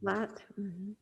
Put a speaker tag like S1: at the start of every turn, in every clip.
S1: That. Mhm.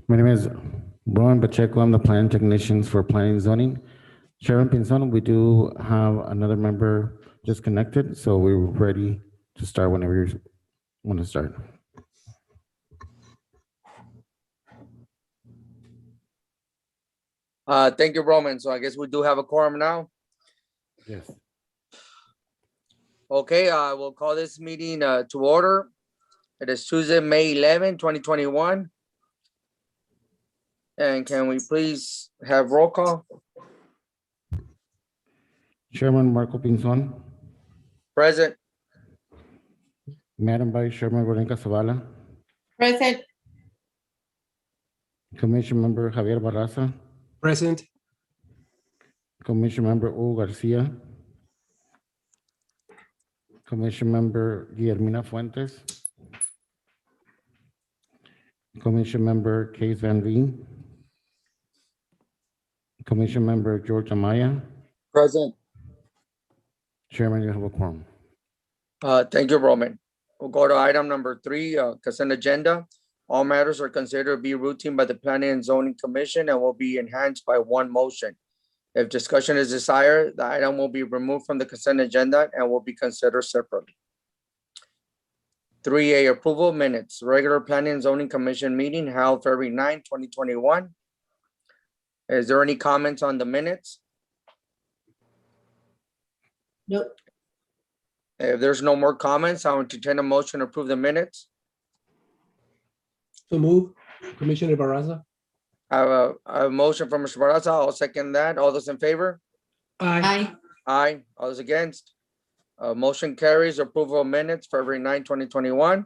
S2: My name is Brian Pacheco. I'm the plan technicians for planning and zoning. Chairman Pinzon, we do have another member disconnected, so we're ready to start whenever you want to start.
S3: Thank you, Roman. So I guess we do have a quorum now.
S2: Yes.
S3: Okay, we'll call this meeting to order. It is Tuesday, May 11, 2021. And can we please have roll call?
S2: Chairman Marco Pinzon,
S3: Present.
S2: Madam Vice Chairman Veronica Zavala,
S4: Present.
S2: Commission Member Javier Barraza,
S5: Present.
S2: Commission Member Hugo Garcia, Commission Member Guillermina Fuentes, Commission Member Case Van Veen, Commission Member George Amaya.
S3: Present.
S2: Chairman, you have a quorum.
S3: Thank you, Roman. We'll go to item number 3, consent agenda. All matters are considered to be routine by the Planning and Zoning Commission and will be enhanced by one motion. If discussion is desired, the item will be removed from the consent agenda and will be considered separately. 3A, approval of minutes, regular Planning and Zoning Commission meeting held February 9, 2021. Is there any comments on the minutes?
S4: Nope.
S3: If there's no more comments, I'll entertain a motion to approve the minutes.
S5: So move. Commissioner Barraza.
S3: I have a motion from Mr. Barraza. I'll second that. All those in favor?
S4: Aye.
S3: Aye. All those against? Motion carries. Approval of minutes, February 9, 2021.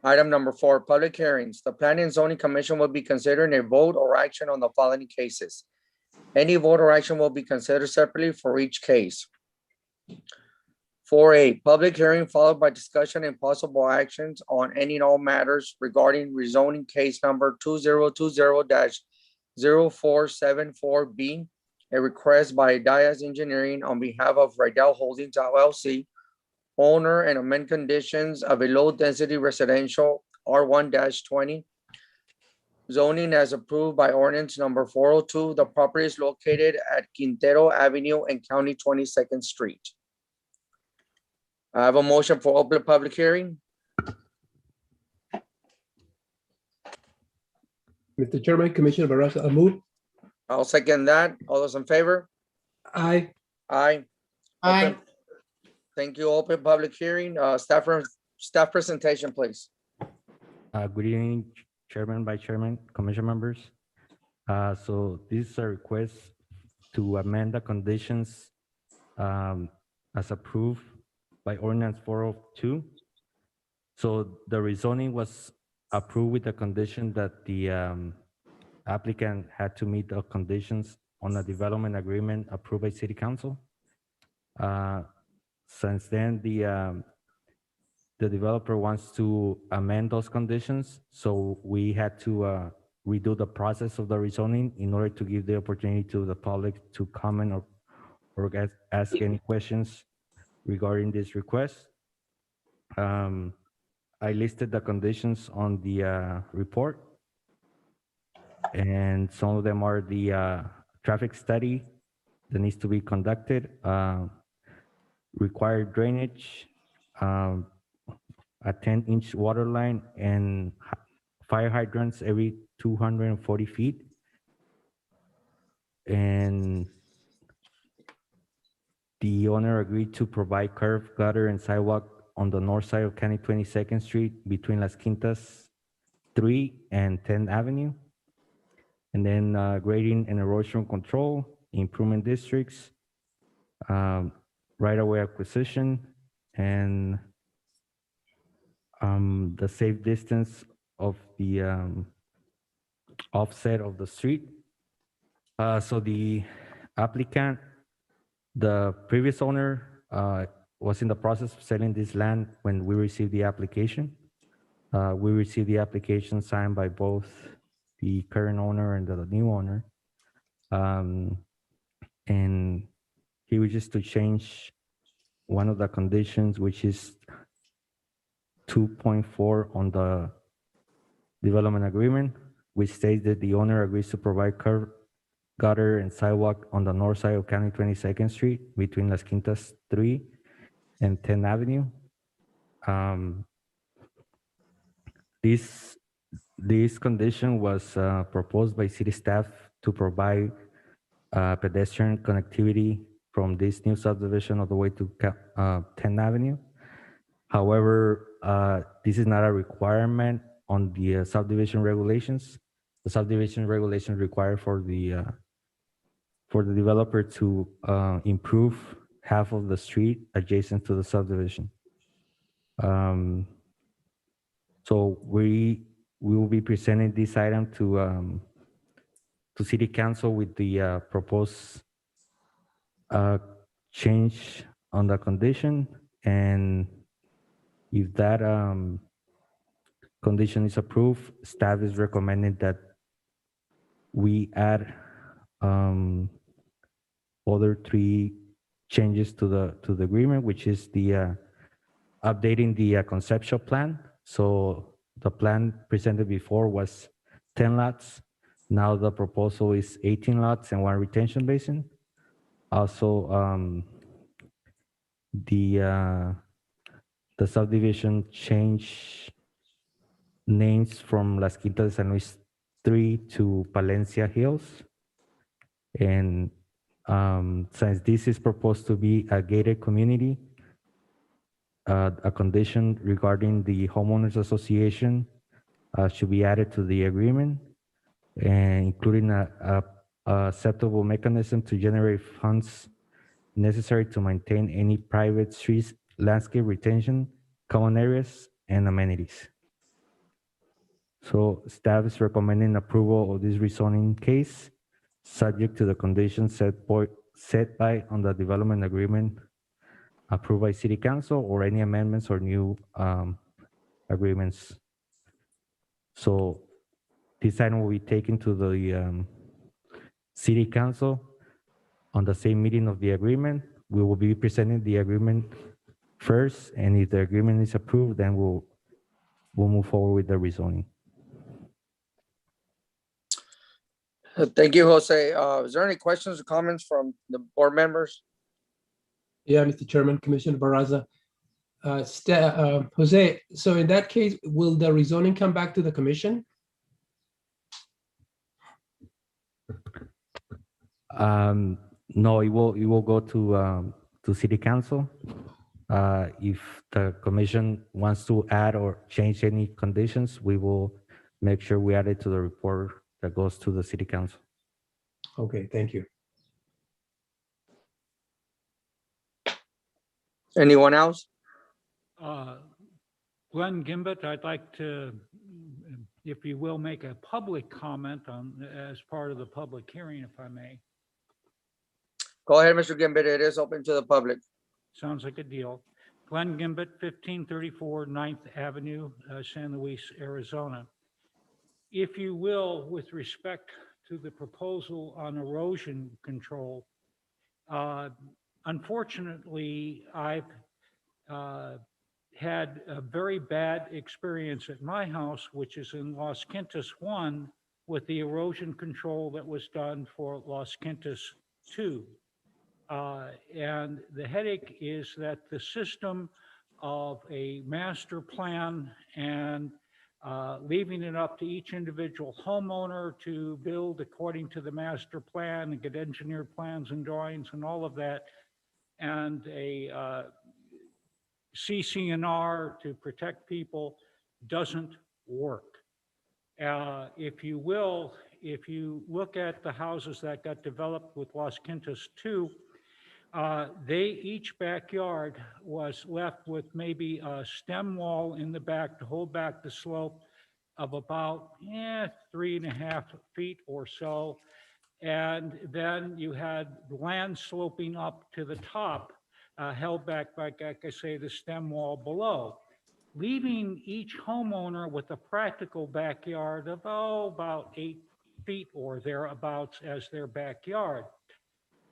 S3: Item number 4, public hearings. The Planning and Zoning Commission will be considering a vote or action on the following cases. Any vote or action will be considered separately for each case. 4A, public hearing followed by discussion and possible actions on any and all matters regarding rezoning case number 2020-0474B, a request by Diaz Engineering on behalf of Rydell Holdings LLC, owner, and amend conditions of a low-density residential R1-20 zoning as approved by ordinance number 402. The property is located at Quintero Avenue and County 22nd Street. I have a motion for open public hearing.
S5: Mr. Chairman, Commissioner Barraza, I move.
S3: I'll second that. All those in favor?
S5: Aye.
S3: Aye.
S4: Aye.
S3: Open. Thank you. Open public hearing. Staff presentation, please.
S1: Good evening, Chairman, Vice Chairman, Commission members. So this is a request to amend the conditions as approved by ordinance 402. So the rezoning was approved with the condition that the applicant had to meet the conditions on a development agreement approved by City Council. Since then, the developer wants to amend those conditions, so we had to redo the process of the rezoning in order to give the opportunity to the public to comment or ask any questions regarding this request. I listed the conditions on the report, and some of them are the traffic study that needs to be conducted, required drainage, a 10-inch water line, and fire hydrants every 240 feet. And the owner agreed to provide curb, gutter, and sidewalk on the north side of County 22nd Street between Las Quintas 3 and 10th Avenue. And then grading and erosion control, improvement districts, right-of-way acquisition, and the safe distance of the offset of the street. So the applicant, the previous owner, was in the process of selling this land when we received the application. We received the application signed by both the current owner and the new owner. And he wishes to change one of the conditions, which is 2.4 on the development agreement, which states that the owner agrees to provide curb, gutter, and sidewalk on the north side of County 22nd Street between Las Quintas 3 and 10th Avenue. This condition was proposed by city staff to provide pedestrian connectivity from this new subdivision all the way to 10th Avenue. However, this is not a requirement on the subdivision regulations. The subdivision regulations require for the developer to improve half of the street adjacent to the subdivision. So we will be presenting this item to City Council with the proposed change on the condition, and if that condition is approved, staff is recommending that we add other 3 changes to the agreement, which is the updating the conceptual plan. So the plan presented before was 10 lots. Now the proposal is 18 lots and 1 retention basin. Also, the subdivision change names from Las Quintas de San Luis 3 to Palencia Hills. And since this is proposed to be a gated community, a condition regarding the homeowners association should be added to the agreement, and including a acceptable mechanism to generate funds necessary to maintain any private streets, landscape retention, common areas, and amenities. So staff is recommending approval of this rezoning case, subject to the conditions set by on the development agreement approved by city council or any amendments or new agreements. So this item will be taken to the city council on the same meeting of the agreement. We will be presenting the agreement first, and if the agreement is approved, then we'll move forward with the rezoning.
S3: Thank you, Jose. Is there any questions or comments from the board members?
S5: Yeah, Mr. Chairman, Commissioner Barraza. Jose, so in that case, will the rezoning come back to the commission?
S1: No, it will go to city council. If the commission wants to add or change any conditions, we will make sure we add it to the report that goes to the city council.
S5: Okay, thank you.
S3: Anyone else?
S6: Glenn Gimbut, I'd like to, if you will, make a public comment on, as part of the public hearing, if I may.
S3: Go ahead, Mr. Gambit. It is open to the public.
S6: Sounds like a deal. Glenn Gimbut, 1534 9th Avenue, San Luis, Arizona. If you will, with respect to the proposal on erosion control, unfortunately, I've had a very bad experience at my house, which is in Los Quintas 1, with the erosion control that was done for Los Quintas 2. And the headache is that the system of a master plan and leaving it up to each individual homeowner to build according to the master plan and get engineered plans and drawings and all of that, and a CC&R to protect people doesn't work. If you will, if you look at the houses that got developed with Los Quintas 2, each backyard was left with maybe a stem wall in the back to hold back the slope of about 3.5 feet or so. And then you had land sloping up to the top, held back by, like I say, the stem wall below, leaving each homeowner with a practical backyard of, about 8 feet or thereabouts as their backyard.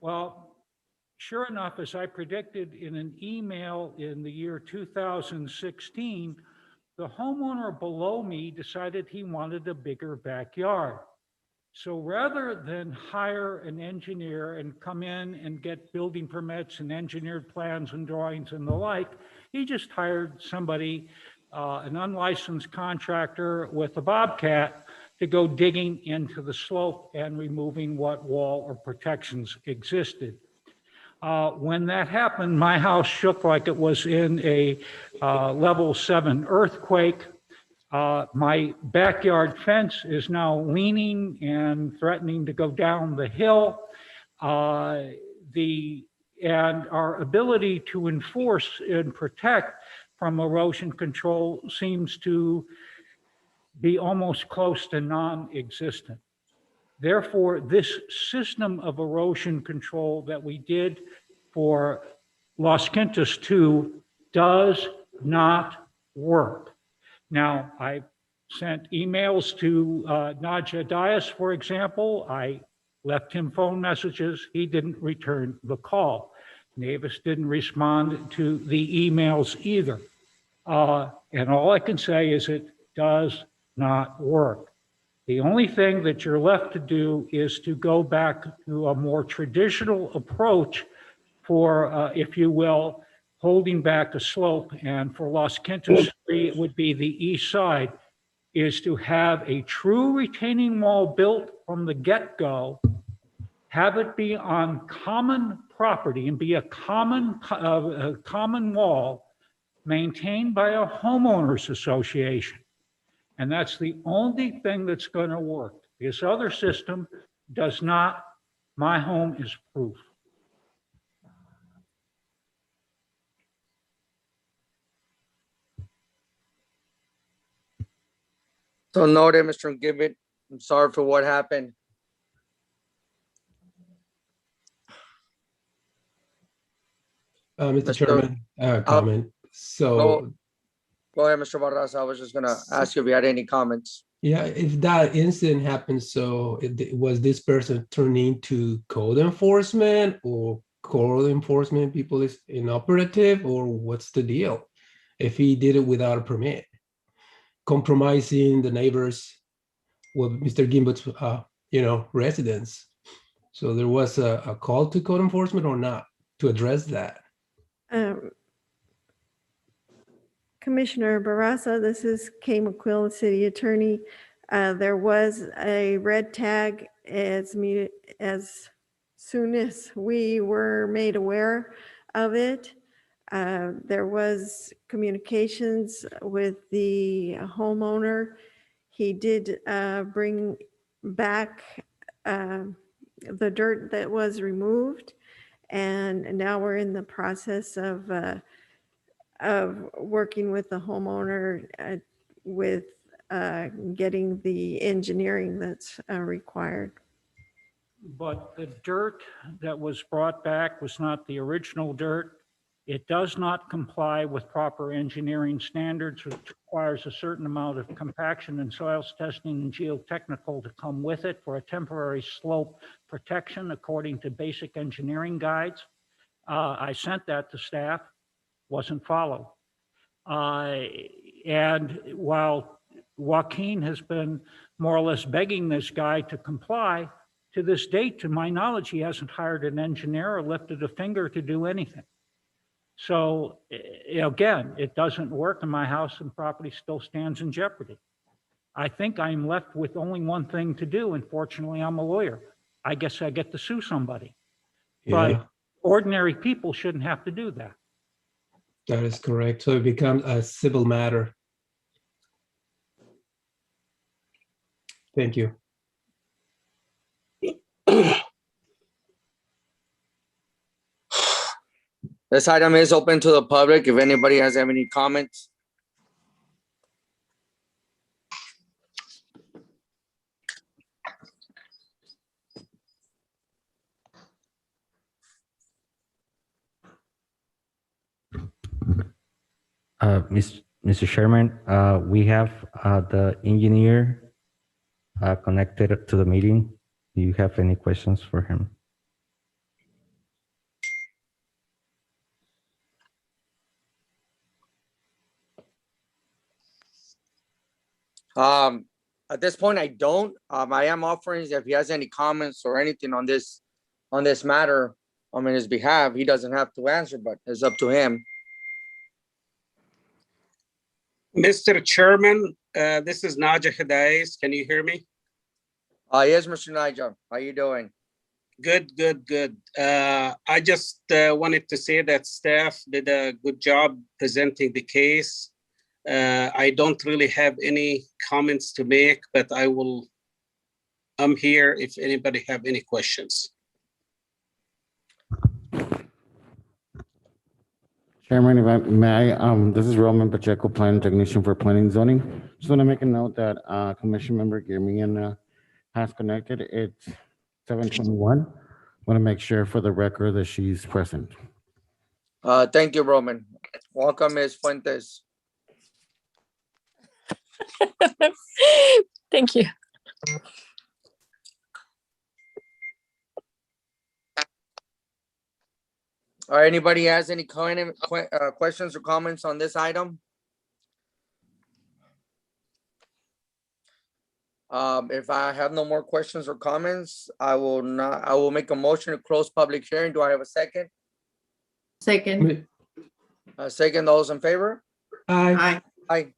S6: Well, sure enough, as I predicted in an email in the year 2016, the homeowner below me decided he wanted a bigger backyard. So rather than hire an engineer and come in and get building permits and engineered plans and drawings and the like, he just hired somebody, an unlicensed contractor with a bobcat, to go digging into the slope and removing what wall or protections existed. When that happened, my house shook like it was in a level 7 earthquake. My backyard fence is now leaning and threatening to go down the hill. And our ability to enforce and protect from erosion control seems to be almost close to non-existent. Therefore, this system of erosion control that we did for Los Quintas 2 does not work. Now, I sent emails to Naja Dias, for example. I left him phone messages. He didn't return the call. Navis didn't respond to the emails either. And all I can say is it does not work. The only thing that you're left to do is to go back to a more traditional approach for, if you will, holding back a slope. And for Los Quintas 3, it would be the east side, is to have a true retaining wall built from the get-go, have it be on common property and be a common wall maintained by a homeowners association. And that's the only thing that's going to work. This other system does not. My home is proof.
S3: So noted, Mr. Gibbet. I'm sorry for what happened.
S5: Mr.
S3: Mr.
S5: Chairman, comment. So,
S3: Go ahead, Mr. Barraza. I was just gonna ask you if you had any comments.
S5: yeah, if that incident happened, so was this person turned into code enforcement or code enforcement people is inoperative, or what's the deal? If he did it without a permit, compromising the neighbors with Mr. Gimbert's, residence. So there was a call to code enforcement or not to address that?
S7: Um, Commissioner Barraza, this is Kay McQuill, City Attorney. There was a red tag as soon as we were made aware of it. There was communications with the homeowner. He did bring back the dirt that was removed. And now we're in the process of working with the homeowner with getting the engineering that's required.
S6: But the dirt that was brought back was not the original dirt. It does not comply with proper engineering standards, which requires a certain amount of compaction and soils testing and geotechnical to come with it for a temporary slope protection according to basic engineering guides. I sent that to staff, wasn't followed. And while Joaquin has been more or less begging this guy to comply, to this date, to my knowledge, he hasn't hired an engineer or lifted a finger to do anything. So again, it doesn't work and my house and property still stands in jeopardy. I think I'm left with only one thing to do. And fortunately, I'm a lawyer. I guess I get to sue somebody.
S5: Yeah,
S6: But ordinary people shouldn't have to do that.
S5: that is correct. So it becomes a civil matter. Thank you.
S3: This item is open to the public. If anybody has any comments.
S1: Mr. Chairman, we have the engineer connected to the meeting. Do you have any questions for him?
S3: At this point, I don't. I am offering if he has any comments or anything on this matter, on his behalf, he doesn't have to answer, but it's up to him.
S8: Mr. Chairman, this is Naja Hidayes. Can you hear me?
S3: Yes, Mr. Nigel, how you doing?
S8: Good, good, good. I just wanted to say that staff did a good job presenting the case. I don't really have any comments to make, but I'm here if anybody have any questions.
S2: Chairman, if I may, this is Roman Pacheco, Planning Technician for Planning and Zoning. Just want to make a note that Commission Member Guillermina has connected. It's 7:21. Want to make sure for the record that she's present.
S3: Thank you, Roman. Welcome, Ms. Fuentes.
S9: Thank you.
S3: All right, anybody has any questions or comments on this item? If I have no more questions or comments, I will make a motion to close public hearing. Do I have a second?
S4: Second.
S3: Second, those in favor?
S5: Aye.
S3: Aye.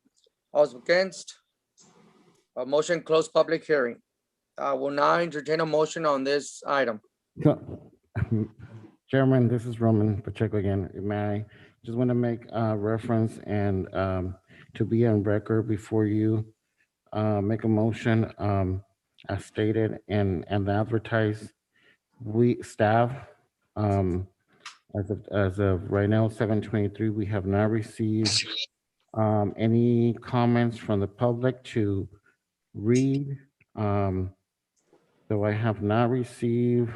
S3: All against? A motion close public hearing. I will now entertain a motion on this item.
S2: Chairman, this is Roman Pacheco again. May I just want to make a reference and to be on record before you make a motion as stated and advertised. We staff as of right now, 7:23, we have not received any comments from the public to read. So I have not received,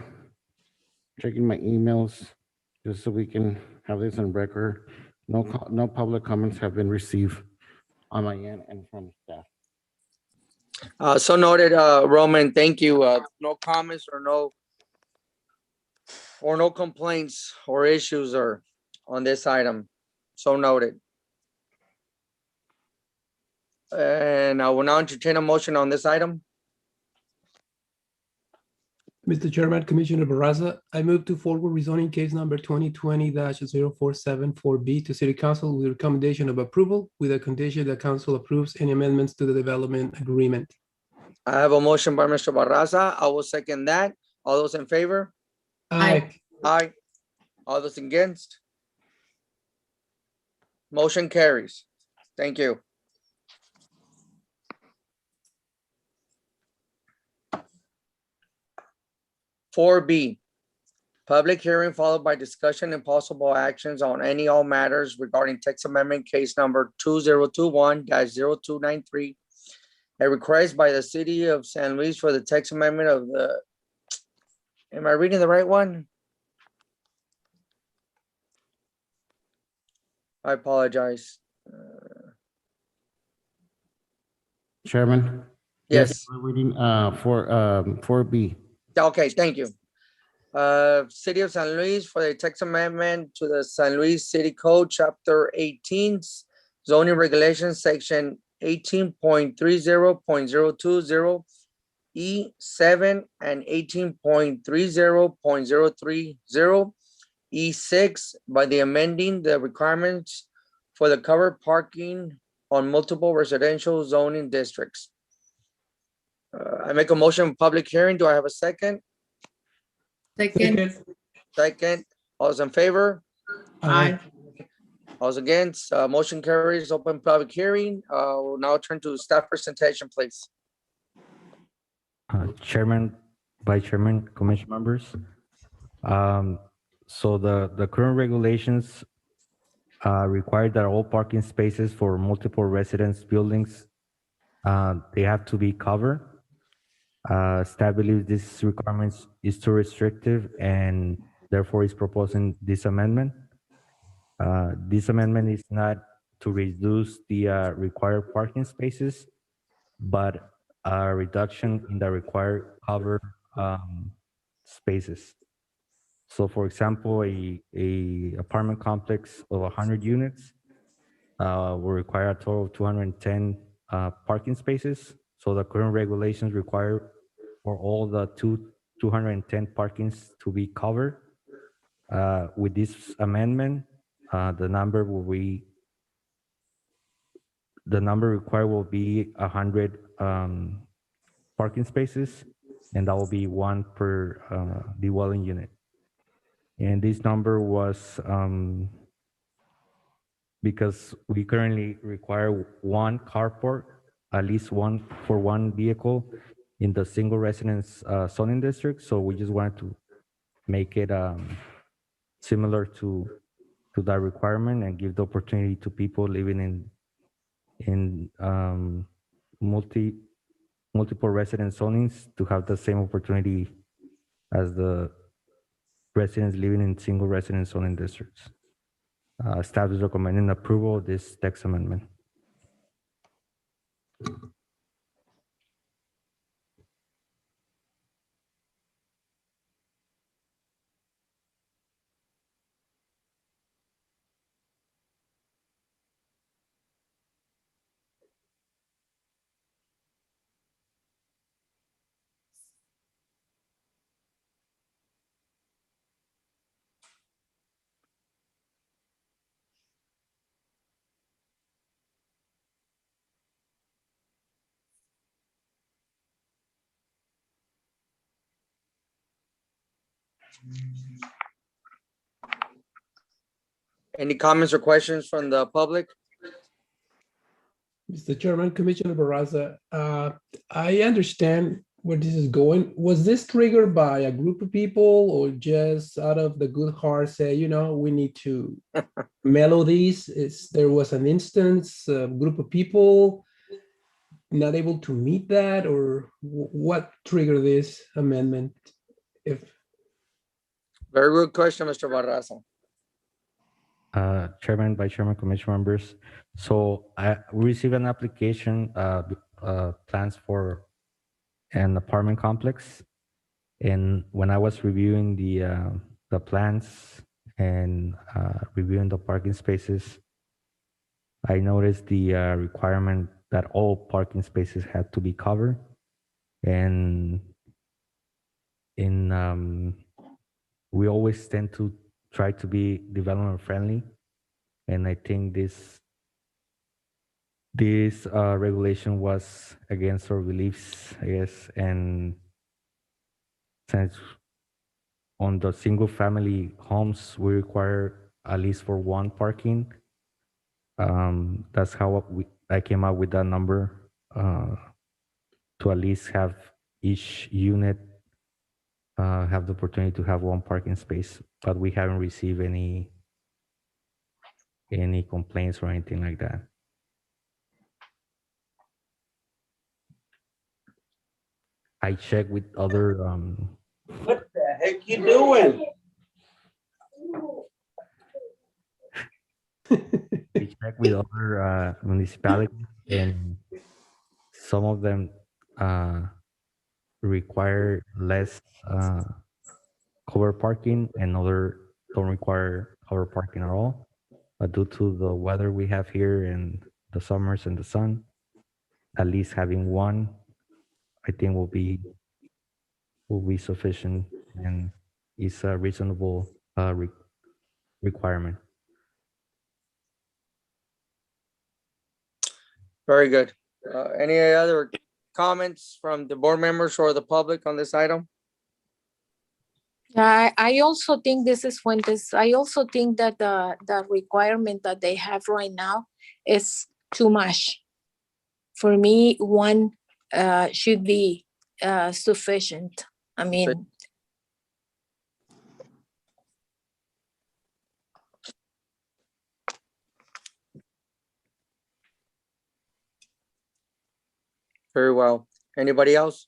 S2: checking my emails, just so we can have this on record. No public comments have been received on my end and from staff.
S3: So noted, Roman, thank you. No comments or no complaints or issues or on this item. So noted. And I will now entertain a motion on this item.
S5: Mr. Chairman, Commissioner Barraza, I move to forward rezoning case number 2020-0474B to City Council with recommendation of approval with a condition that council approves any amendments to the development agreement.
S3: I have a motion by Mr. Barraza. I will second that. All those in favor?
S5: Aye.
S3: Aye. All those against? Motion carries. Thank you. Four B, public hearing followed by discussion and possible actions on any all matters regarding text amendment case number 2021-0293. A request by the city of San Luis for the text amendment of the, am I reading the right one? I apologize.
S2: Chairman?
S3: Yes.
S2: We're reading, 4B.
S3: Okay, thank you. City of San Luis for the text amendment to the San Luis City Code, Chapter 18, zoning regulations, Section 18.30.020, E7 and 18.30.030, E6 by the amending the requirements for the covered parking on multiple residential zoning districts. I make a motion for public hearing. Do I have a second?
S4: Second.
S3: Second. All those in favor?
S4: Aye.
S3: All those against? Motion carries. Open public hearing. We'll now turn to staff presentation, please.
S1: Chairman, Vice Chairman, Commission members. So the current regulations require that all parking spaces for multiple residence buildings, they have to be covered. Staff believes this requirement is too restrictive and therefore is proposing this amendment. This amendment is not to reduce the required parking spaces, but a reduction in the required cover spaces. So for example, a apartment complex of 100 units will require a total of 210 parking spaces. So the current regulations require for all the 210 parkings to be covered. With this amendment, the number required will be 100 parking spaces, and that will be one per dwelling unit. And this number was because we currently require one carport, at least one for one vehicle in the single residence zoning district. So we just wanted to make it similar to that requirement and give the opportunity to people living in multiple residence zonings to have the same opportunity as the residents living in single residence zoning districts. Staff is recommending approval of this text amendment.
S3: Any comments or questions from the public?
S5: Mr. Chairman, Commissioner Barraza, I understand where this is going. Was this triggered by a group of people or just out of the good heart say, you know, we need to mellow these? There was an instance, a group of people not able to meet that, or what triggered this amendment? If
S3: Very good question, Mr. Barraza.
S1: Chairman, Vice Chairman, Commission members. So I received an application, plans for an apartment complex. And when I was reviewing the plans and reviewing the parking spaces, I noticed the requirement that all parking spaces had to be covered. And we always tend to try to be development friendly. And I think this regulation was against our beliefs, I guess. And since on the single family homes, we require at least for one parking. That's how I came up with that number, to at least have each unit have the opportunity to have one parking space, but we haven't received any complaints or anything like that. I checked with other
S8: What the heck you doing?
S1: we checked with other municipalities, and some of them require less cover parking, and other don't require cover parking at all. But due to the weather we have here and the summers and the sun, at least having one, I think will be sufficient, and is a reasonable requirement.
S3: Very good. Any other comments from the board members or the public on this item?
S9: Yeah, I also think this is Fuentes. I also think that the requirement that they have right now is too much. For me, one should be sufficient. I mean,
S3: Very well. Anybody else?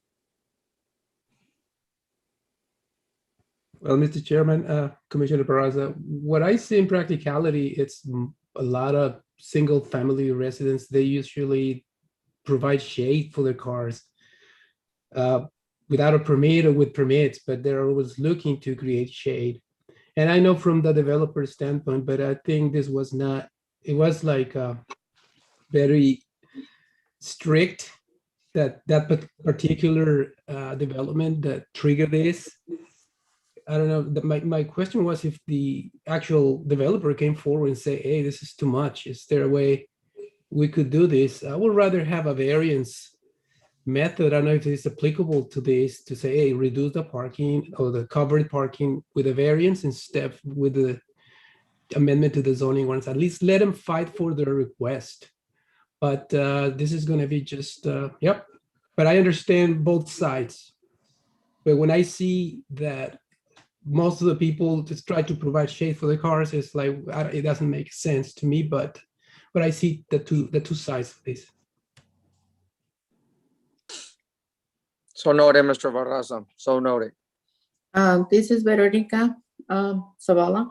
S5: Well, Mr. Chairman, Commissioner Barraza, what I see in practicality, it's a lot of single family residents. They usually provide shade for their cars without a permit or with permits, but they're always looking to create shade. And I know from the developer standpoint, but I think this was not, it was like very strict that particular development that triggered this. I don't know. My question was if the actual developer came forward and say, hey, this is too much. Is there a way we could do this? I would rather have a variance method. I don't know if it's applicable to this, to say, hey, reduce the parking or the covered parking with a variance instead with the amendment to the zoning ordinance. At least let them fight for their request. But this is going to be just, yep. But I understand both sides. But when I see that most of the people just try to provide shade for the cars, it's like, it doesn't make sense to me, but I see the two sides of this.
S3: So noted, Mr. Barraza. So noted.
S4: This is Veronica Zavala.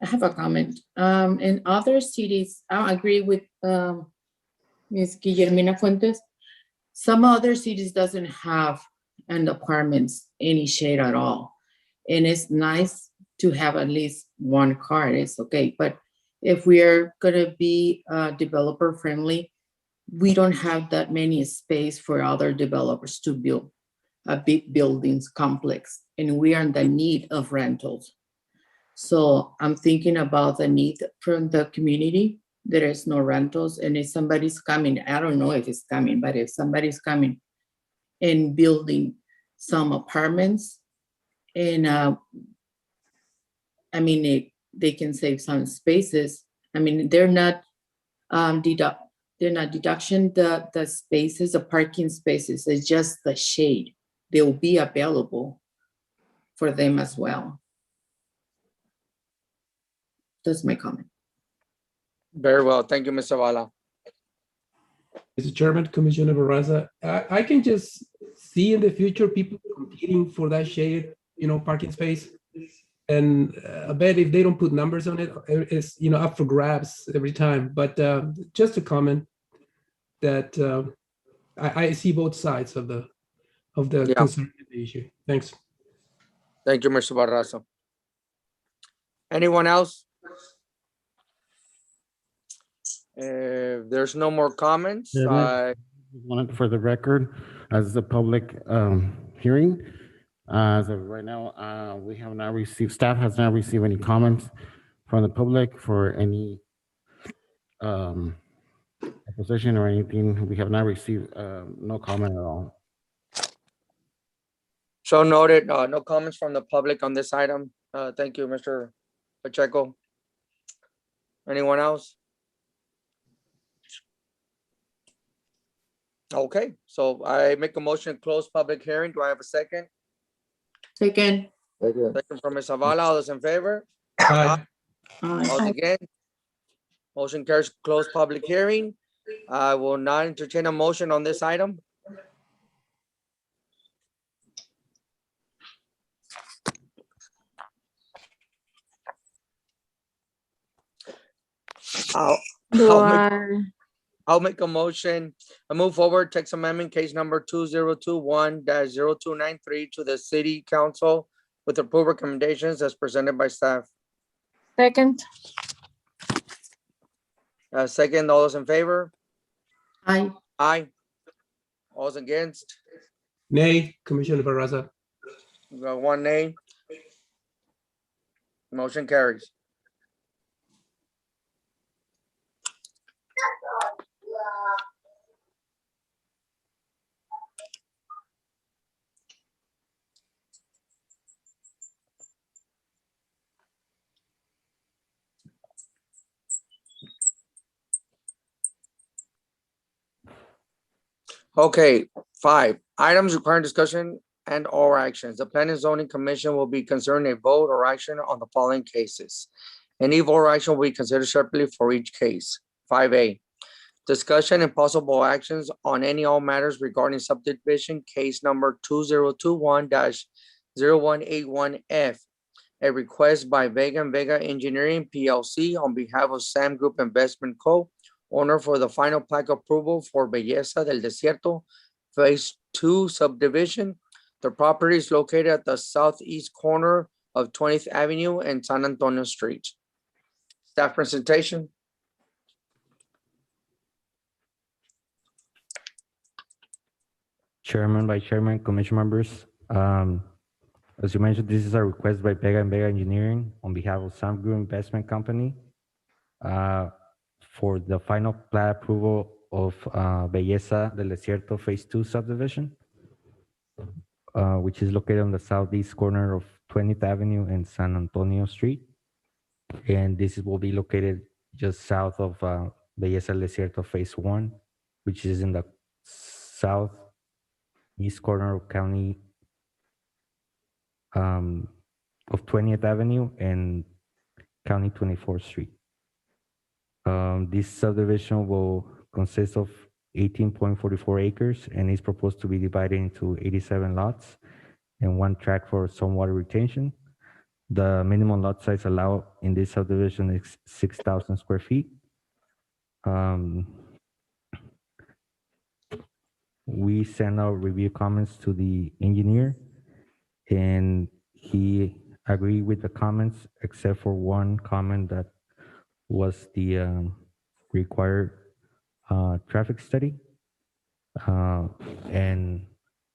S4: I have a comment. In other cities, I agree with Ms. Guillermina Fuentes. Some other cities doesn't have an apartments any shade at all. And it's nice to have at least one car, it's okay. But if we're gonna be developer friendly, we don't have that many space for other developers to build a big buildings complex, and we are in the need of rentals. So I'm thinking about the need from the community. There is no rentals, and if somebody's coming, I don't know if it's coming, but if somebody's coming and building some apartments, and I mean, they can save some spaces. I mean, they're not deduction the spaces, the parking spaces. It's just the shade. They will be available for them as well. That's my comment.
S3: Very well. Thank you, Ms. Zavala.
S5: Mr. Chairman, Commissioner Barraza, I can just see in the future people competing for that shaded, parking space. And I bet if they don't put numbers on it, it's, up for grabs every time. But just a comment that I see both sides of the
S3: Yeah.
S5: concern of the issue. Thanks.
S3: Thank you, Mr. Barraza. Anyone else? If there's no more comments,
S2: Chairman. Wanted for the record, as a public hearing, as of right now, we have not received, staff has not received any comments from the public for any opposition or anything. We have not received no comment at all.
S3: so noted, no comments from the public on this item. Thank you, Mr. Pacheco. Anyone else? Okay, so I make a motion to close public hearing. Do I have a second?
S4: Second.
S3: Second from Ms. Zavala. All those in favor?
S5: Aye.
S3: All those against? Motion carries to close public hearing. I will not entertain a motion on this item. I'll-
S9: Do
S3: I'll make-
S9: I,
S3: I'll make a motion. I move forward text amendment case number 2021-0293 to the city council with approved recommendations as presented by staff.
S9: second,
S3: Second, all those in favor?
S4: Aye.
S3: Aye. All those against?
S5: Nay, Commissioner Barraza.
S3: We got one nay. Motion carries. Okay, 5, items requiring discussion and or actions. The Planning and Zoning Commission will be considering a vote or action on the following cases. Any vote or action will be considered separately for each case. 5A, discussion and possible actions on any all matters regarding subdivision case number 2021-0181F. A request by Vega and Vega Engineering PLC on behalf of Sam Group Investment Co., owner for the final plat approval for Belleza del Desierto Phase 2 subdivision. The property is located at the southeast corner of 20th Avenue and San Antonio Street. Staff presentation.
S1: Chairman, Vice Chairman, Commission members. As you mentioned, this is a request by Vega and Vega Engineering on behalf of Sam Group Investment Company for the final plat approval of Belleza del Desierto Phase 2 subdivision, which is located on the southeast corner of 20th Avenue and San Antonio Street. And this will be located just south of Belleza del Desierto Phase 1, which is in the southeast corner of county of 20th Avenue and County 24th Street. This subdivision will consist of 18.44 acres and is proposed to be divided into 87 lots and one tract for stormwater retention. The minimum lot size allowed in this subdivision is 6,000 square feet. We sent out review comments to the engineer and he agreed with the comments except for one comment that was the required traffic study and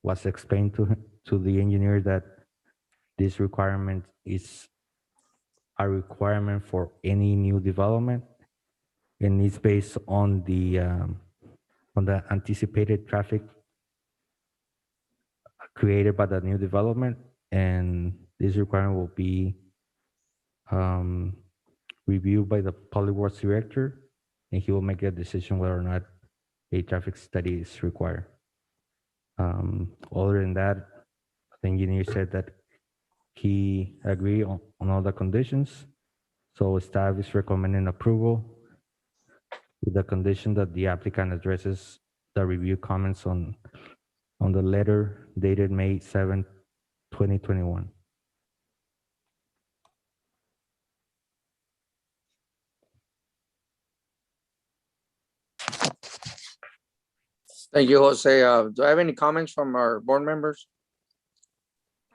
S1: was explained to the engineer that this requirement is a requirement for any new development and is based on the anticipated traffic created by the new development, and this requirement will be reviewed by the public works director, and he will make a decision whether or not a traffic study is required. Other than that, the engineer said that he agreed on all the conditions, so staff is recommending approval with the condition that the applicant addresses the review comments on the letter dated May 7, 2021.
S3: Thank you, Jose. Do I have any comments from our board members?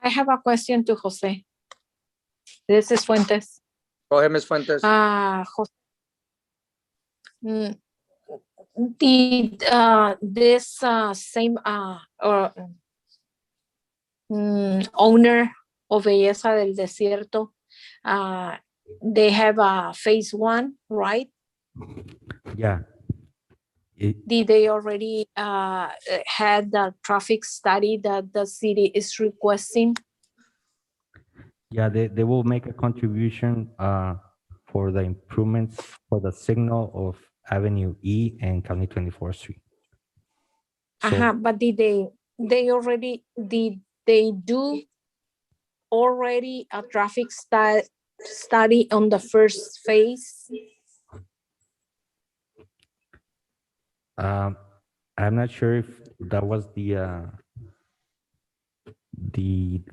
S9: I have a question to Jose. This is Fuentes.
S3: Go ahead, Ms. Fuentes.
S9: Did this same or owner of Belleza del Desierto, they have a phase 1, right?
S1: Yeah.
S9: Did they already had the traffic study that the city is requesting?
S1: Yeah, they will make a contribution for the improvements for the signal of Avenue E and County 24th Street. So,
S9: But did they already do already a traffic study on the first phase?
S1: I'm not sure if that was the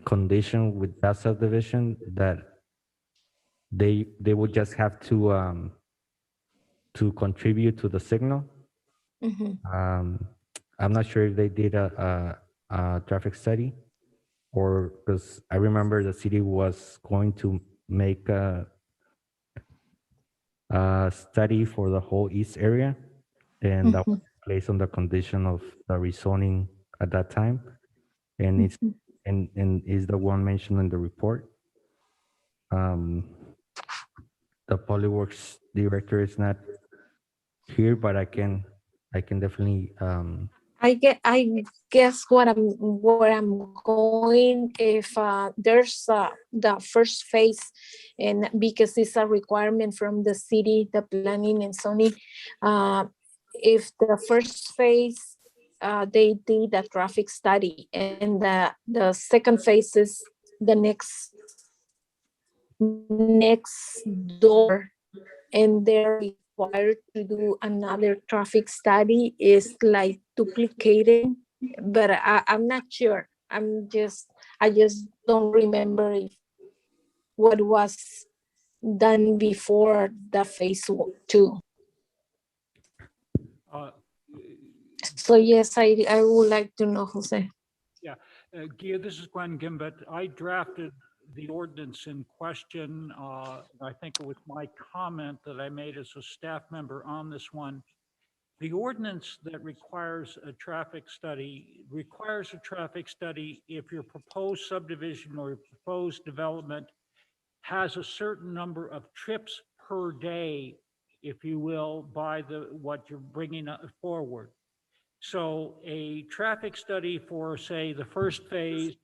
S1: condition with that subdivision, that they would just have to contribute to the signal. I'm not sure if they did a traffic study, or because I remember the city was going to make a study for the whole east area, and that was placed on the condition of the rezoning at that time, and it's and is the one mentioned in the report. The Public Works director is not here, but I can definitely
S9: I guess where I'm going, if there's the first phase, and because it's a requirement from the city, the planning and zoning, if the first phase they did a traffic study, and the second phase is the next door, and they're required to do another traffic study, is like duplicating, but I'm not sure. I just don't remember what was done before the phase 2. So yes, I would like to know, Jose.
S6: Gia, this is Glenn Gimbut. I drafted the ordinance in question. I think it was my comment that I made as a staff member on this one. The ordinance that requires a traffic study if your proposed subdivision or your proposed development has a certain number of trips per day, if you will, by what you're bringing forward. So a traffic study for, say, the first phase,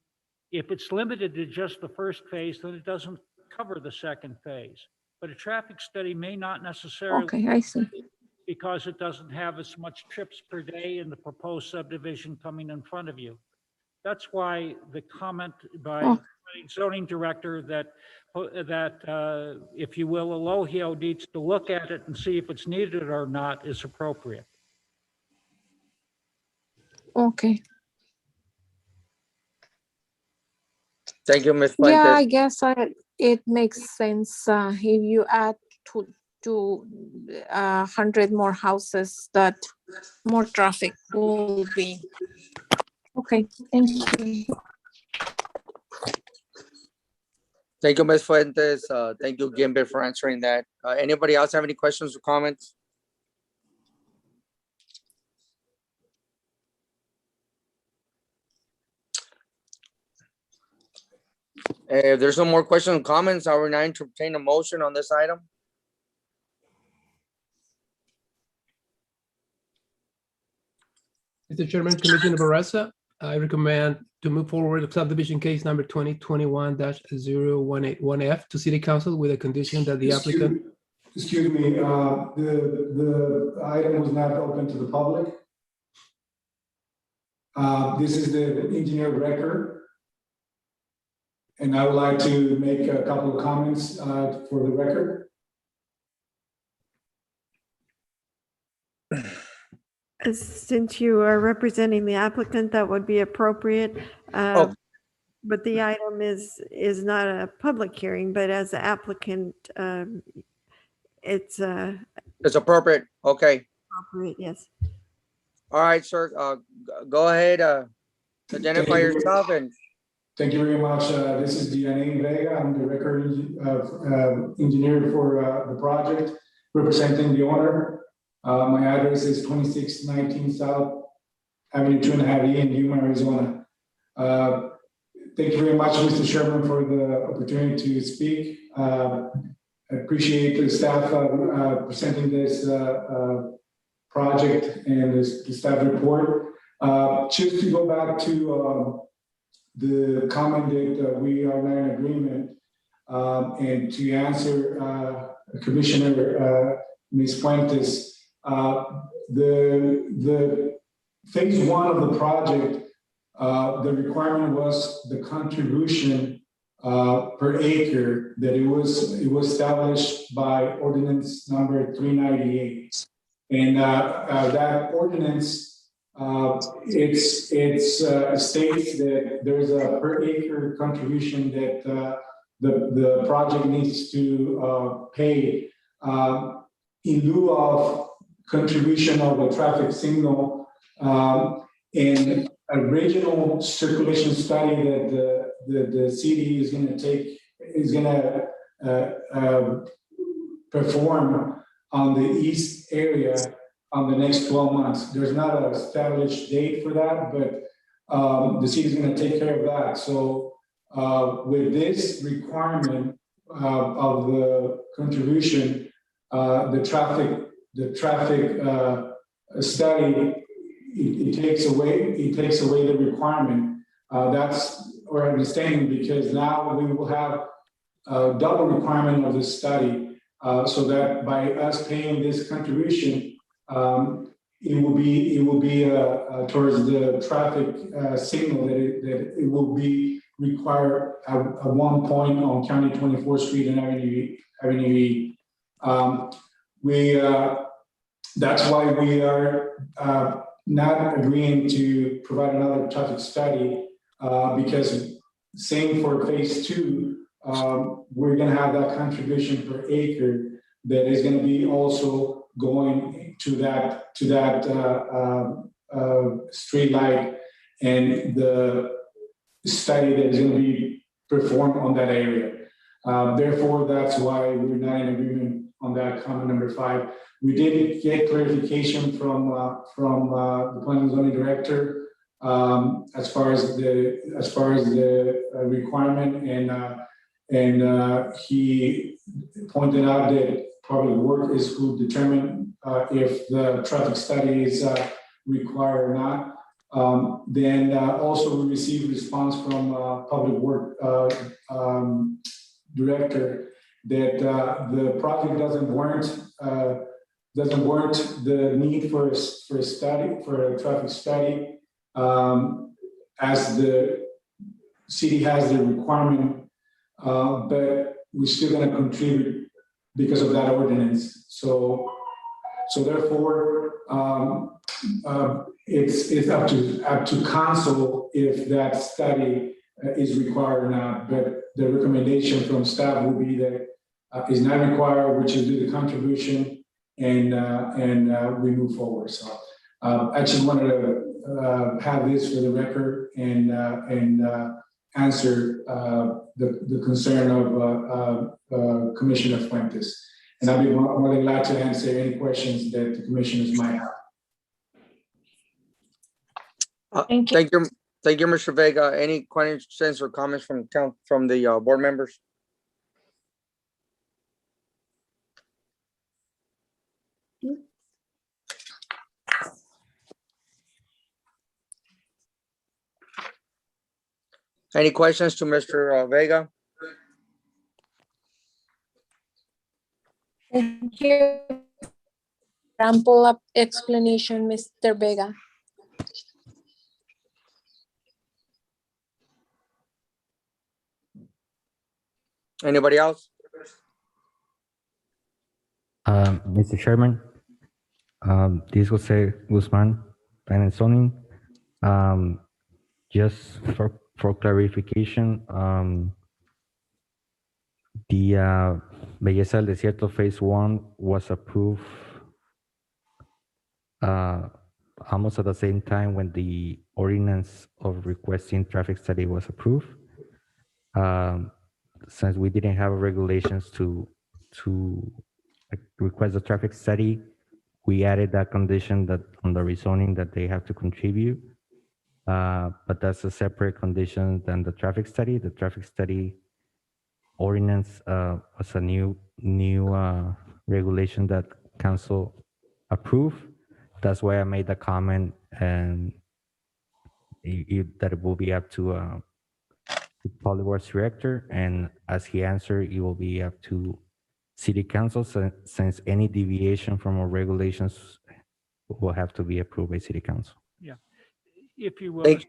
S6: if it's limited to just the first phase, then it doesn't cover the second phase. But a traffic study may not necessarily.
S9: Okay, I see.
S6: Because it doesn't have as much trips per day in the proposed subdivision coming in front of you. That's why the comment by the zoning director that if you will, Elohio needs to look at it and see if it's needed or not is appropriate.
S9: Okay.
S3: Thank you, Ms. Fuentes.
S9: Yeah, I guess it makes sense if you add to 100 more houses, that more traffic will be. Okay, thank you.
S3: Thank you, Ms. Fuentes. Thank you, Gimbut, for answering that. Anybody else have any questions or comments? If there's no more questions or comments, I will now entertain a motion on this item.
S5: Mr. Chairman, Commissioner Barraza, I recommend to move forward with subdivision case number 2021-0181F to City Council with a condition that the applicant.
S10: Excuse me, the item was not open to the public. This is the engineer record. And I would like to make a couple of comments for the record.
S7: Since you are representing the applicant, that would be appropriate.
S3: Oh.
S7: But the item is not a public hearing, but as an applicant, it's
S3: It's appropriate. Okay.
S7: appropriate, yes.
S3: All right, sir. Go ahead. Identify
S10: Thank you.
S3: yourself and
S10: Thank you very much. This is Diane Vega. I'm the record engineer for the project, representing the owner. My address is 2619 South Avenue 2.5E in Yuma, Arizona. Thank you very much, Mr. Sherman, for the opportunity to speak. I appreciate the staff presenting this project and the staff report. Just to go back to the comment that we are not in agreement, and to answer Commissioner Ms. Fuentes, the phase one of the project, the requirement was the contribution per acre that it was established by ordinance number 398, and that ordinance it states that there's a per acre contribution that the project needs to pay in lieu of contribution of a traffic signal. And a regional circulation study that the city is going to perform on the east area on the next 12 months. There's not an established date for that, but the city is going to take care of that. So with this requirement of the contribution, the traffic study, it takes away the requirement. That's our understanding, because now we will have a double requirement of the study, so that by us paying this contribution, it will be towards the traffic signal that it will be required at one point on County 24th Street and Avenue E. That's why we are not agreeing to provide another traffic study, because same for phase two, we're going to have that contribution per acre that is going to be also going to that street light and the study that is going to be performed on that area. Therefore, that's why we're not in agreement on that comment number 5. We did get clarification from the planning and zoning director as far as the requirement, and he pointed out that public work is who determine if the traffic study is required or not. Then also we received response from public work director that the project doesn't warrant the need for a traffic study, as the city has the requirement, but we're still going to contribute because of that ordinance. So therefore, it's up to council if that study is required or not. But the recommendation from staff will be that is not required, which is do the contribution, and we move forward. So I just wanted to have this for the record and answer the concern of Commissioner Fuentes. And I'll be more than glad to answer any questions that the commissioners might have.
S9: Thank you.
S3: Thank you, Mr. Vega. Any questions or comments from the board members? Any questions to Mr. Vega?
S9: Thank you. Ample up explanation, Mr. Vega.
S3: Anybody else?
S1: Mr. Chairman, This Jose Guzman, Plan and Zoning. Just for clarification, the Belleza del Desierto Phase 1 was approved almost at the same time when the ordinance of requesting traffic study was approved. Since we didn't have regulations to request a traffic study, we added that condition that on the rezoning that they have to contribute. But that's a separate condition than the traffic study. The traffic study ordinance was a new regulation that council approved. That's why I made the comment and that it will be up to the Public Works Director, and as he answered, it will be up to City Council since any deviation from our regulations will have to be approved by City Council.
S6: If you will,
S3: Thank-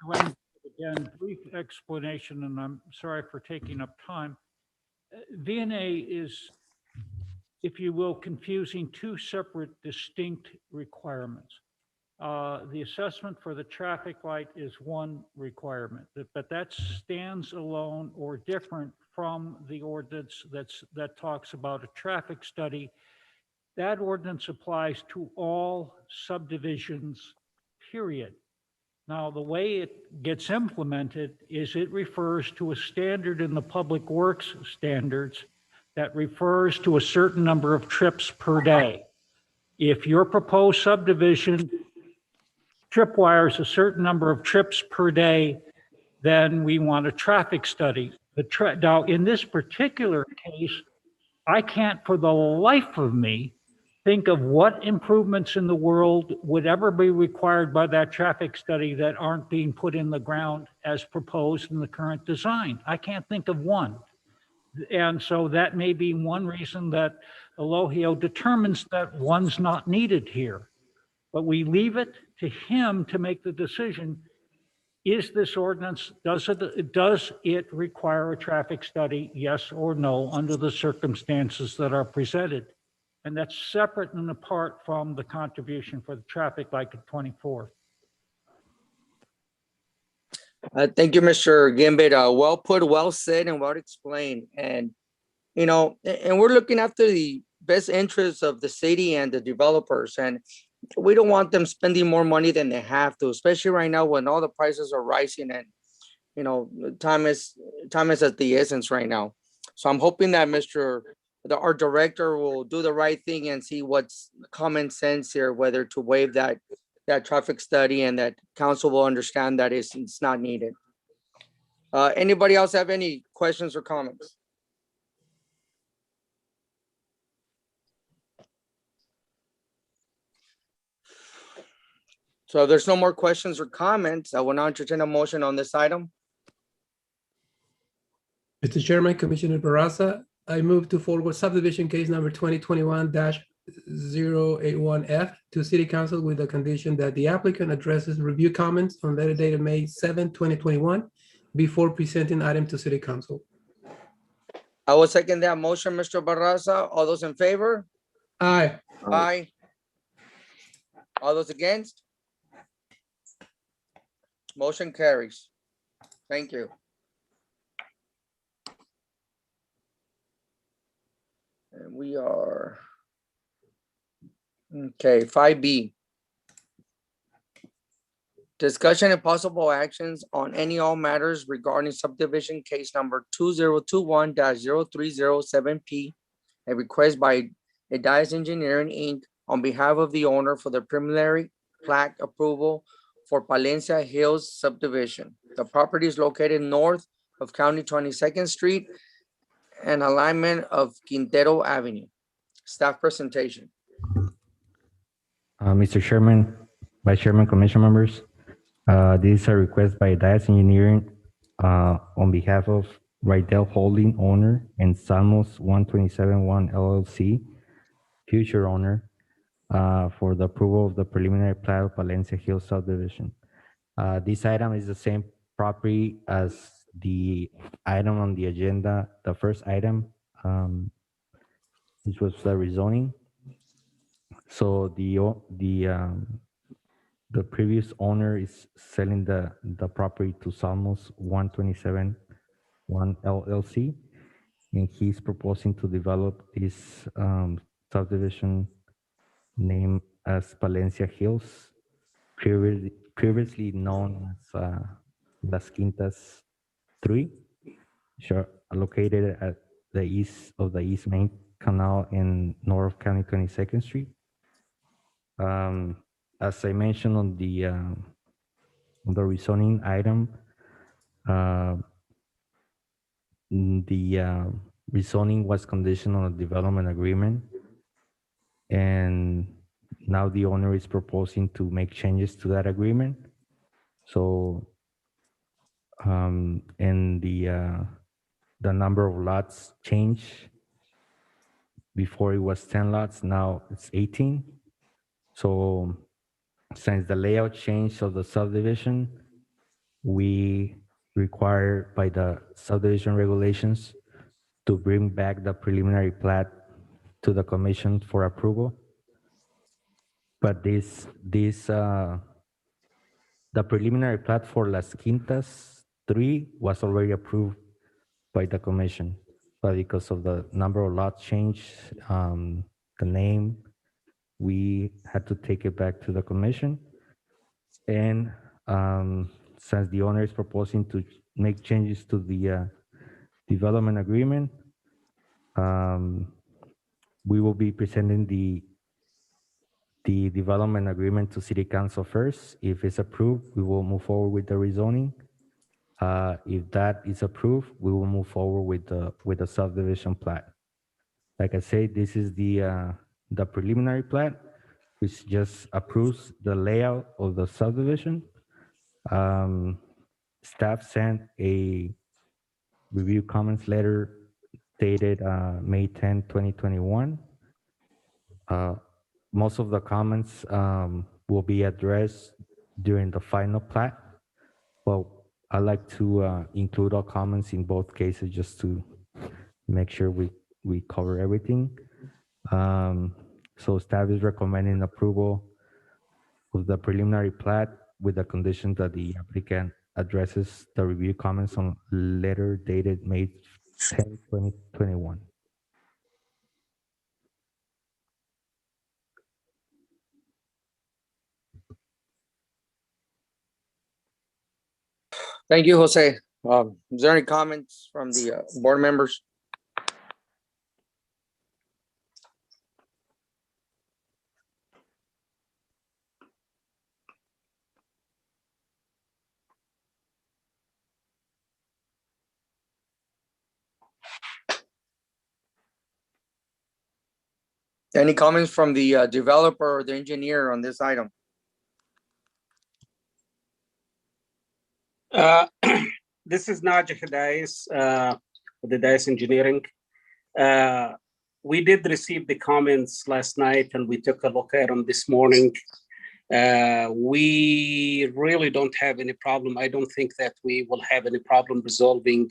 S6: Glenn, again, brief explanation, and I'm sorry for taking up time. VNA is, if you will, confusing two separate distinct requirements. The assessment for the traffic light is one requirement, but that stands alone or different from the ordinance that talks about a traffic study. That ordinance applies to all subdivisions, period. Now, the way it gets implemented is it refers to a standard in the Public Works standards that refers to a certain number of trips per day. If your proposed subdivision tripwires a certain number of trips per day, then we want a traffic study. Now, in this particular case, I can't for the life of me think of what improvements in the world would ever be required by that traffic study that aren't being put in the ground as proposed in the current design. I can't think of one. And so that may be one reason that Elohio determines that one's not needed here. But we leave it to him to make the decision. Is this ordinance, does it require a traffic study, yes or no, under the circumstances that are presented? And that's separate and apart from the contribution for the traffic light at 24th.
S3: Thank you, Mr. Gambit. Well put, well said, and well explained. And, you know, and we're looking after the best interests of the city and the developers. And we don't want them spending more money than they have to, especially right now when all the prices are rising and, you know, time is at the essence right now. So I'm hoping that our director will do the right thing and see what's common sense here, whether to waive that traffic study and that council will understand that it's not needed. Anybody else have any questions or comments? So if there's no more questions or comments, I will now entertain a motion on this item.
S5: Mr. Chairman, Commissioner Barraza, I move to forward subdivision case number 2021-081F to City Council with the condition that the applicant addresses review comments on letter dated May 7, 2021, before presenting item to City Council.
S3: I will second that motion, Mr. Barraza. All those in favor?
S5: Aye.
S3: Aye. All those against? Motion carries. Thank you. And we are, okay, 5B. Discussion and possible actions on any all matters regarding subdivision case number 2021-0307P, a request by Edias Engineering, Inc. on behalf of the owner for the preliminary plat approval for Palencia Hills subdivision. The property is located north of County 22nd Street and alignment of Quintero Avenue. Staff presentation.
S1: Mr. Chairman, Vice Chairman, Commission members, this is a request by Edias Engineering on behalf of Rydell Holding owner and Salmos 1271 LLC, future owner, for the approval of the preliminary plat of Palencia Hills subdivision. This item is the same property as the item on the agenda, the first item, which was the rezoning. So the previous owner is selling the property to Salmos 127 1 LLC, and he's proposing to develop this subdivision named as Palencia Hills, previously known as Las Quintas 3, sure, located at the east of the East Main Canal in North County 22nd Street. As I mentioned on the rezoning item, the rezoning was conditional on a development agreement, and now the owner is proposing to make changes to that agreement. So, and the number of lots changed. Before it was 10 lots, now it's 18. So since the layout change of the subdivision, we require by the subdivision regulations to bring back the preliminary plat to the commission for approval. But the preliminary plat for Las Quintas 3 was already approved by the commission, but because of the number of lots change, the name, we had to take it back to the commission. And since the owner is proposing to make changes to the development agreement, we will be presenting the development agreement to City Council first. If it's approved, we will move forward with the rezoning. If that is approved, we will move forward with the subdivision plat. Like I said, this is the preliminary plat, which just approves the layout of the subdivision. Staff sent a review comments letter dated May 10, 2021. Most of the comments will be addressed during the final plat. Well, I like to include all comments in both cases just to make sure we cover everything. So staff is recommending approval of the preliminary plat with the condition that the applicant addresses the review comments on letter dated May 10, 2021.
S3: Thank you, Jose. Is there any comments from the board members? Any comments from the developer or the engineer on this item?
S8: This is Naji Hidayes with the Dice Engineering. We did receive the comments last night and we took a look at them this morning. We really don't have any problem. I don't think that we will have any problem resolving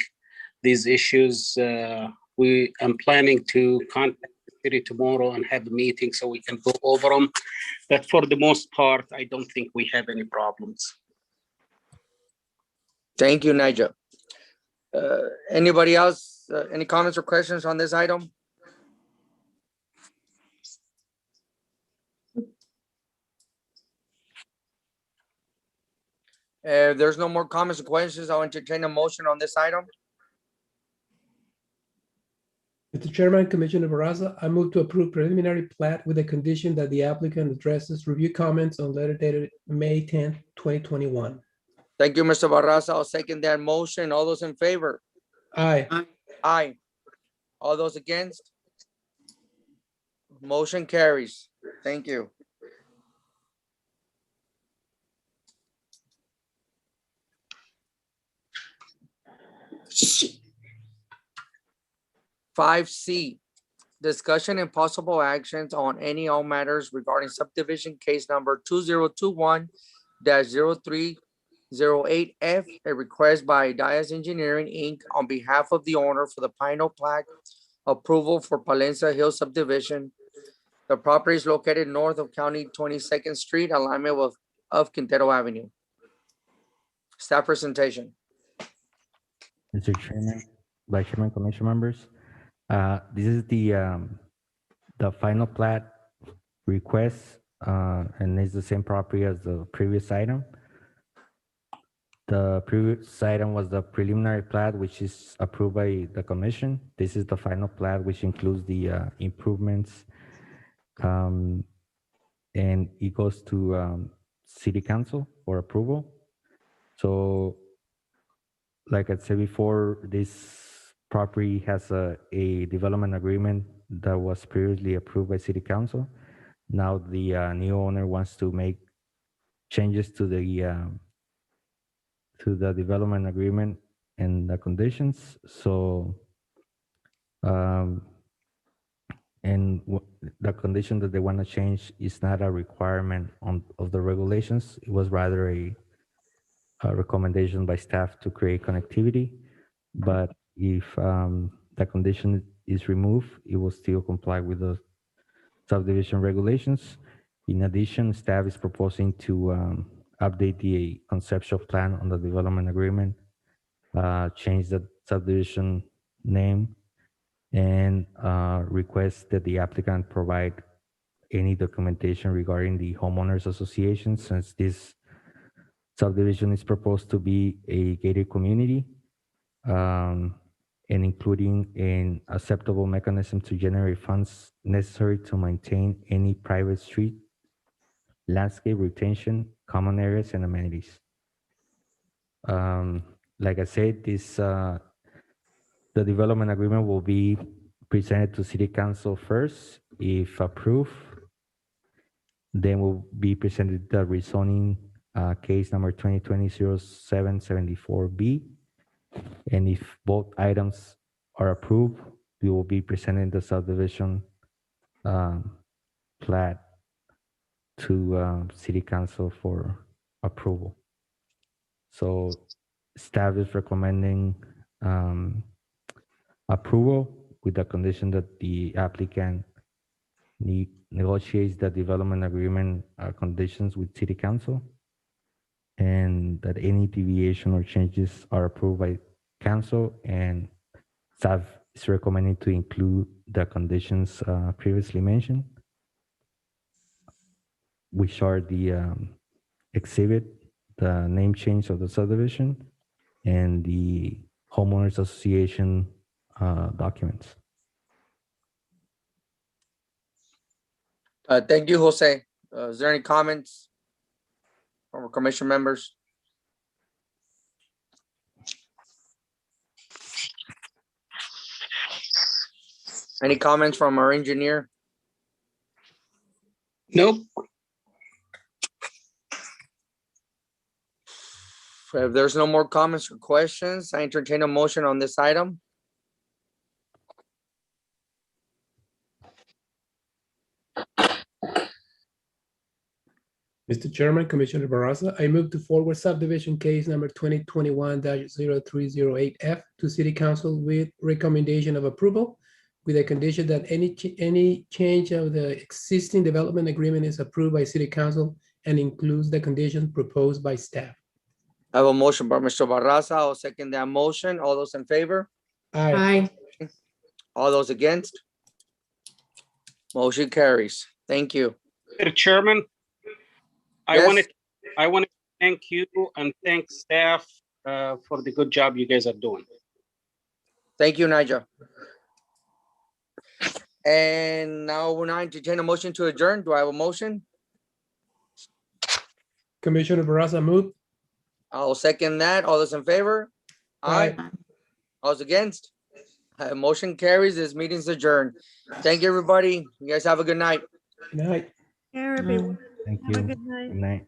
S8: these issues. I'm planning to contact the city tomorrow and have a meeting so we can go over them. But for the most part, I don't think we have any problems.
S3: Thank you, Naja. Anybody else? Any comments or questions on this item? If there's no more comments or questions, I'll entertain a motion on this item.
S5: Mr. Chairman, Commissioner Barraza, I move to approve preliminary plat with the condition that the applicant addresses review comments on letter dated May 10th, 2021.
S3: Thank you, Mr. Barraza. I'll second that motion. All those in favor?
S5: Aye.
S3: Aye. All those against? Motion carries. Thank you. Five C, discussion and possible actions on any all matters regarding subdivision case number 2021-0308F, a request by Dias Engineering, Inc. on behalf of the owner for the final plat approval for Palencia Hill subdivision The property is located north of County 22nd Street, alignment of Quintero Avenue. Staff presentation.
S1: Mr. Chairman, Vice Chairman, Commission members, this is the final plat request, and it's the same property as the previous item. The previous item was the preliminary plat, which is approved by the commission. This is the final plat, which includes the improvements, and it goes to city council for approval. So, like I said before, this property has a development agreement that was previously approved by city council. Now the new owner wants to make changes to the development agreement and the conditions. So, the condition that they want to change is not a requirement of the regulations. It was rather a recommendation by staff to create connectivity. But if the condition is removed, it will still comply with the subdivision regulations. In addition, staff is proposing to update the conceptual plan on the development agreement, change the subdivision name, and request that the applicant provide any documentation regarding the homeowners association, since this subdivision is proposed to be a gated community, and including an acceptable mechanism to generate funds necessary to maintain any private street, landscape retention, common areas, and amenities. Like I said, the development agreement will be presented to City Council first. If approved, then will be presented the rezoning case number 2020-0774B. And if both items are approved, we will be presenting the subdivision plat to City Council for approval. So staff is recommending approval with the condition that the applicant negotiates the development agreement conditions with City Council, and that any deviation or changes are approved by council, and staff is recommending to include the conditions previously mentioned, which are the exhibit, the name change of the subdivision, and the homeowners association documents.
S3: Thank you, Jose. Is there any comments from our commission members? Any comments from our engineer?
S8: Nope.
S3: If there's no more comments or questions, I entertain a motion on this item.
S5: Mr. Chairman, Commissioner Barraza, I move to forward subdivision case number 2021-0308F to City Council with recommendation of approval, with a condition that any change of the existing development agreement is approved by City Council and includes the conditions proposed by staff.
S3: I have a motion by Mr. Barraza. I'll second that motion. All those in favor?
S5: Aye.
S4: Aye.
S3: All those against? Motion carries. Thank you.
S8: Mr. Chairman, I
S3: Yes.
S8: want to thank you and thank staff for the good job you guys are doing.
S3: Thank you, Nigel. And now we're not entertain a motion to adjourn. Do I have a motion?
S5: Commissioner Barraza move.
S3: I'll second that. All those in favor? Aye.
S5: Aye.
S3: All those against? Motion carries. This meeting's adjourned. Thank you, everybody. You guys have a good night.
S5: Good night.
S7: Here, everyone.
S1: Thank
S7: Have a
S1: you.
S7: good night.
S1: Good night.